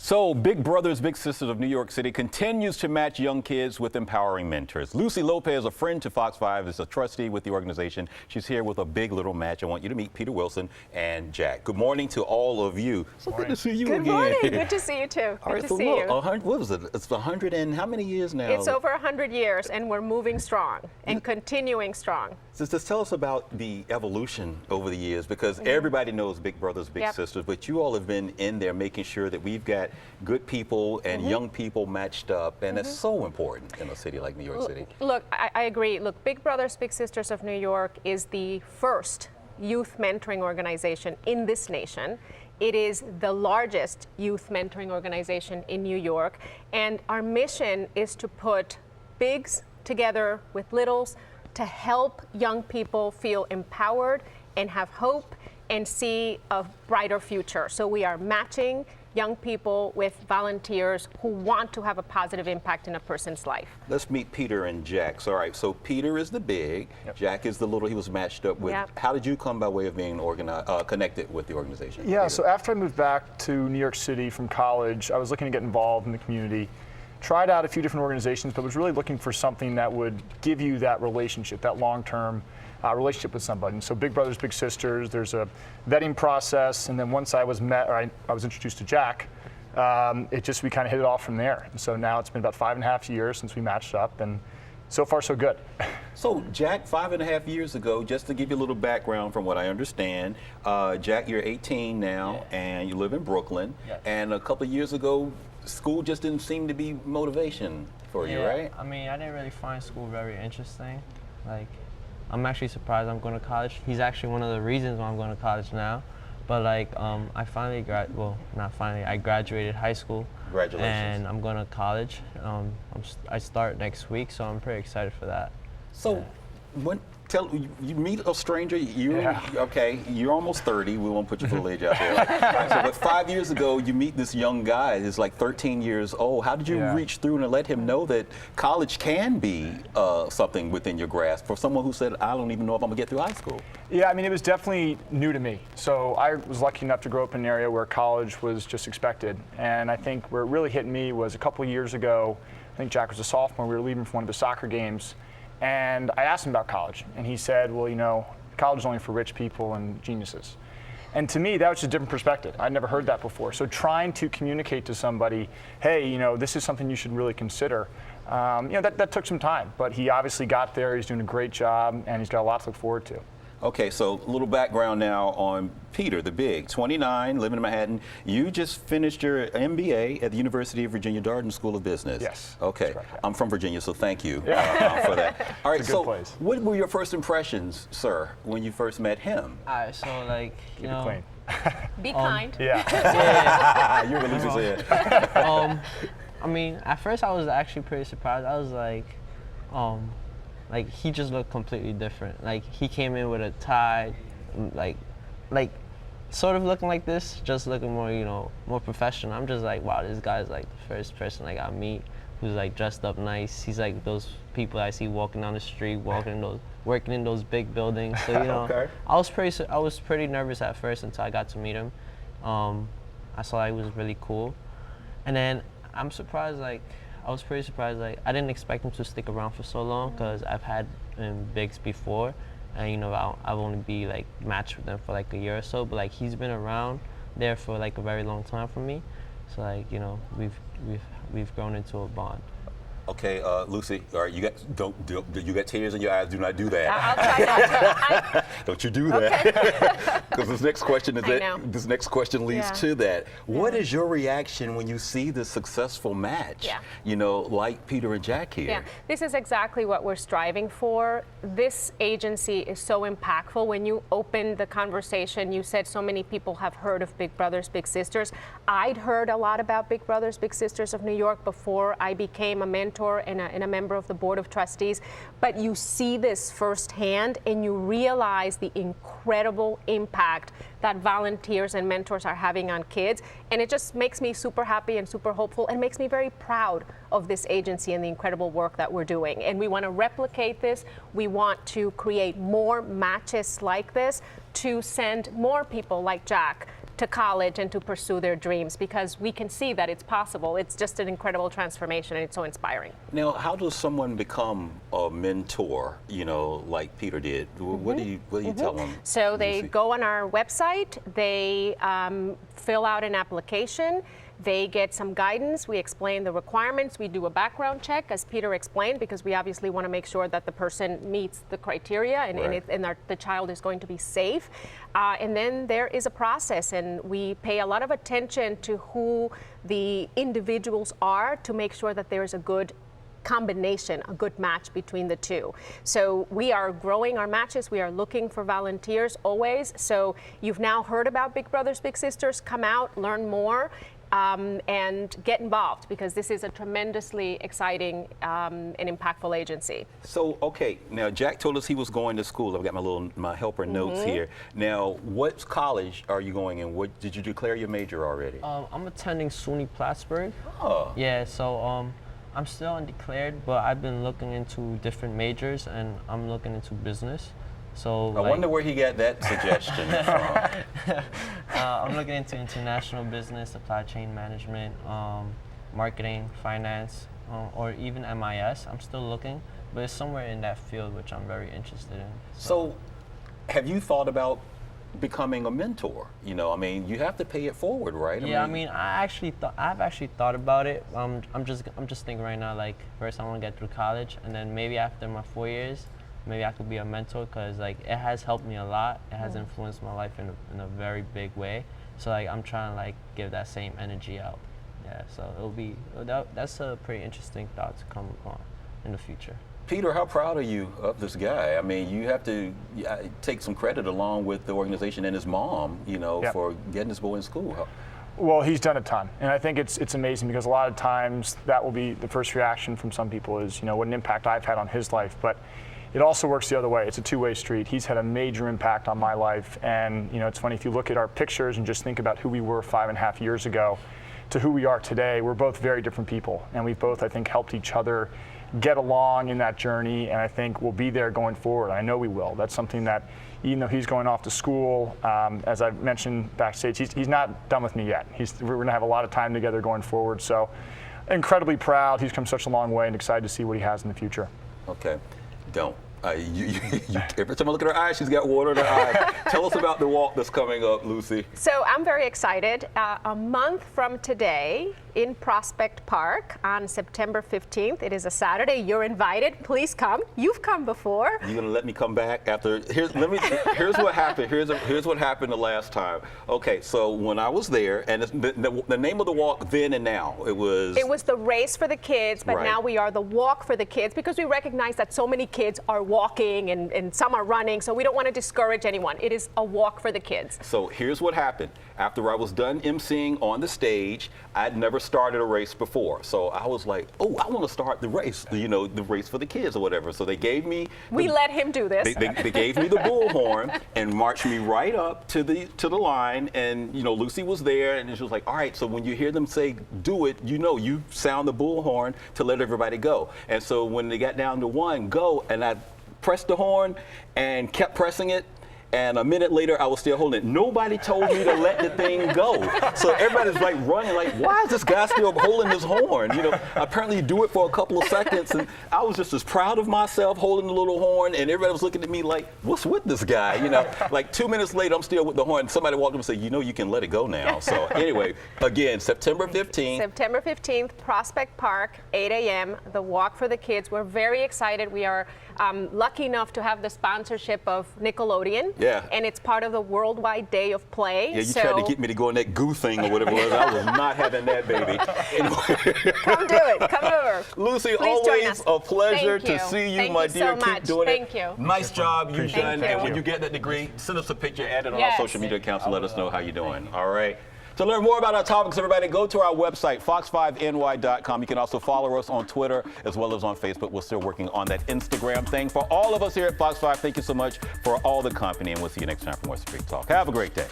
So, Big Brothers Big Sisters of New York City continues to match young kids with empowering mentors. Lucy Lopez, a friend to Fox 5, is a trustee with the organization. She's here with a big little match. I want you to meet Peter Wilson and Jack. Good morning to all of you. So good to see you again. Good morning. Good to see you too. Good to see you. What was it? It's 100 and how many years now? It's over 100 years, and we're moving strong and continuing strong. So just tell us about the evolution over the years, because everybody knows Big Brothers Big Sisters, but you all have been in there making sure that we've got good people and young people matched up, and it's so important in a city like New York City. Look, I agree. Look, Big Brothers Big Sisters of New York is the first youth mentoring organization in this nation. It is the largest youth mentoring organization in New York, and our mission is to put bigs together with littles to help young people feel empowered and have hope and see a brighter future. So we are matching young people with volunteers who want to have a positive impact in a person's life. Let's meet Peter and Jack. All right, so Peter is the big, Jack is the little he was matched up with. How did you come by way of being connected with the organization? Yeah, Peter? So after I moved back to New York City from college, I was looking to get involved in the community. Tried out a few different organizations, but was really looking for something that would give you that relationship, that long-term relationship with somebody. And so Big Brothers Big Sisters, there's a vetting process, and then once I was introduced to Jack, we kind of hit it off from there. And so now it's been about 5.5 years since we matched up, and so far so good. So Jack, 5.5 years ago, just to give you a little background from what I understand, Jack, you're 18 now, and you live in Brooklyn, and a couple of years ago, school just didn't seem to be motivation for you, right? I mean, I didn't really find school very interesting. Like, I'm actually surprised I'm going to college. He's actually one of the reasons why I'm going to college now. But like, I finally I graduated high school. Congratulations. And I'm going to college. I start next week, so I'm pretty excited for that. So, you meet a stranger, okay, you're almost 30, we won't put your full age out there. But 5 years ago, you meet this young guy, he's like 13 years old. How did you reach through and let him know that college can be something within your grasp for someone who said, I don't even know if I'm gonna get through high school? Yeah, I mean, it was definitely new to me. So I was lucky enough to grow up in an area where college was just expected. And I think where it really hit me was a couple of years ago, I think Jack was a sophomore, we were leaving from one of the soccer games, and I asked him about college, and he said, well, you know, college is only for rich people and geniuses. And to me, that was just a different perspective. I'd never heard that before. So trying to communicate to somebody, hey, you know, this is something you should really consider, that took some time. But he obviously got there, he's doing a great job, and he's got a lot to look forward to. Okay, so a little background now on Peter, the big, 29, living in Manhattan. You just finished your MBA at the University of Virginia Darden School of Business. Yes. Okay, correct, I'm from Virginia, so thank you for that. All right, it's a good place. What were your first impressions, sir, when you first met him? All right, so like, you know. Clean. Be kind. You're the loser's head. I mean, at first I was actually pretty surprised. I was like he just looked completely different. Like he came in with a tie, like sort of looking like this, just looking more, more professional. I'm just like, wow, this guy's like the first person like I meet who's like dressed up nice. He's like those people I see walking down the street, working in those big buildings. So I was pretty nervous at first until I got to meet him. I saw he was really cool, and then I was pretty surprised. Like I didn't expect him to stick around for so long, because I've had bigs before, and I've only be like matched with them for like a year or so. But like he's been around there for like a very long time for me. So like we've grown into a bond. Okay, Lucy, all right, you got tears in your eyes. Do not do that. I'll try not to. Don't you do that? Because this next question leads to that. What is your reaction when you see the successful match? Like Peter and Jack here. This is exactly what we're striving for. This agency is so impactful. When you opened the conversation, you said so many people have heard of Big Brothers Big Sisters. I'd heard a lot about Big Brothers Big Sisters of New York before I became a mentor and a member of the board of trustees, but you see this firsthand and you realize the incredible impact that volunteers and mentors are having on kids, and it just makes me super happy and super hopeful and makes me very proud of this agency and the incredible work that we're doing. And we want to replicate this. We want to create more matches like this to send more people like Jack to college and to pursue their dreams, because we can see that it's possible. It's just an incredible transformation, and it's so inspiring. Now, how does someone become a mentor, you know, like Peter did? What do you tell them? So they Lucy? go on our website, they fill out an application, they get some guidance, we explain the requirements, we do a background check, as Peter explained, because we obviously want to make sure that the person meets the criteria and, Right. the child is going to be safe. And then there is a process, and we pay a lot of attention to who the individuals are to make sure that there is a good combination, a good match between the two. So we are growing our matches. We are looking for volunteers always. So you've now heard about Big Brothers Big Sisters. Come out, learn more, and get involved, because this is a tremendously exciting and impactful agency. So, okay, now Jack told us he was going to school. I've got my helper notes here. Now, what college are you going in? What did you declare your major already? I'm attending SUNY Plattsburgh. Oh. Yeah, so I'm still undeclared, but I've been looking into different majors, and I'm looking into business. So I wonder where he got that suggestion from. I'm looking into international business, supply chain management, marketing, finance, or even MIS. I'm still looking, but it's somewhere in that field which I'm very interested in. So, have you thought about becoming a mentor? You know, I mean, you have to pay it forward, right? I've actually thought about it. I'm just thinking right now, like, first I want to get through college, and then maybe after my 4 years, maybe I could be a mentor, because like it has helped me a lot. It has influenced my life in a very big way. So like I'm trying to like give that same energy out. Yeah, so that's a pretty interesting thought to come upon in the future. Peter, how proud are you of this guy? I mean, you have to take some credit along with the organization and his mom, you know, Yep. for getting this boy in school. Well, he's done a ton, and I think it's amazing, because a lot of times that will be the first reaction from some people is, you know, what an impact I've had on his life, but it also works the other way. It's a two-way street. He's had a major impact on my life, and you know, it's funny, if you look at our pictures and just think about who we were 5.5 years ago to who we are today, we're both very different people, and we've both, I think, helped each other get along in that journey, and I think we'll be there going forward. I know we will. That's something that, even though he's going off to school, as I mentioned backstage, he's not done with me yet. We're going to have a lot of time together going forward, so incredibly proud. He's come such a long way, and excited to see what he has in the future. Okay, don't. Every time I look at her eyes, she's got water in her eyes. Tell us about the walk that's coming up, Lucy. So I'm very excited. A month from today in Prospect Park on September 15th. It is a Saturday. You're invited. Please come. You've come before. You gonna let me come back after? Here's what happened. Here's what happened the last time. Okay, so when I was there, and the name of the walk then and now, it was the race for the kids, but Right. now we are the walk for the kids, because we recognize that so many kids are walking and some are running, so we don't want to discourage anyone. It is a walk for the kids. So here's what happened. After I was done emceeing on the stage, I'd never started a race before. So I was like, oh, I want to start the race, you know, the race for the kids or whatever. So they gave me... We let him do this. They gave me the bullhorn and marched me right up to the line. And, you know, Lucy was there, and she was like, all right, so when you hear them say, do it, you know, you sound the bullhorn to let everybody go. And so when they got down to one, go, and I pressed the horn and kept pressing it. And a minute later, I was still holding it. Nobody told me to let the thing go. So everybody's like running, like, why is this guy still holding his horn? You know, apparently you do it for a couple of seconds. And I was just as proud of myself holding the little horn. And everybody was looking at me like, what's with this guy? You know, like 2 minutes later, I'm still with the horn. Somebody walked up and said, you know, you can let it go now. So anyway, again, September 15th. September 15th, Prospect Park, 8 a.m., the walk for the kids. We're very excited. We are lucky enough to have the sponsorship of Nickelodeon. Yeah. And it's part of the Worldwide Day of Play. Yeah, you tried to get me to go on that goo thing or whatever it was. I was not having that, baby. Anyway. Come do it. Come over. Lucy, Please join always us. a pleasure Thank to you. see you, Thank my you dear. so Keep much. doing Thank it. you. Nice job you've Appreciate done. it. And Thank when you. you get that degree, send us a picture, add it on Yes. our social media accounts, and let us know how you're doing. All right. To learn more about our topics, everybody, go to our website, fox5ny.com. You can also follow us on Twitter as well as on Facebook. We're still working on that Instagram thing. For all of us here at Fox 5, thank you so much for all the company, and we'll see you next time for more Street Talk. Have a great day.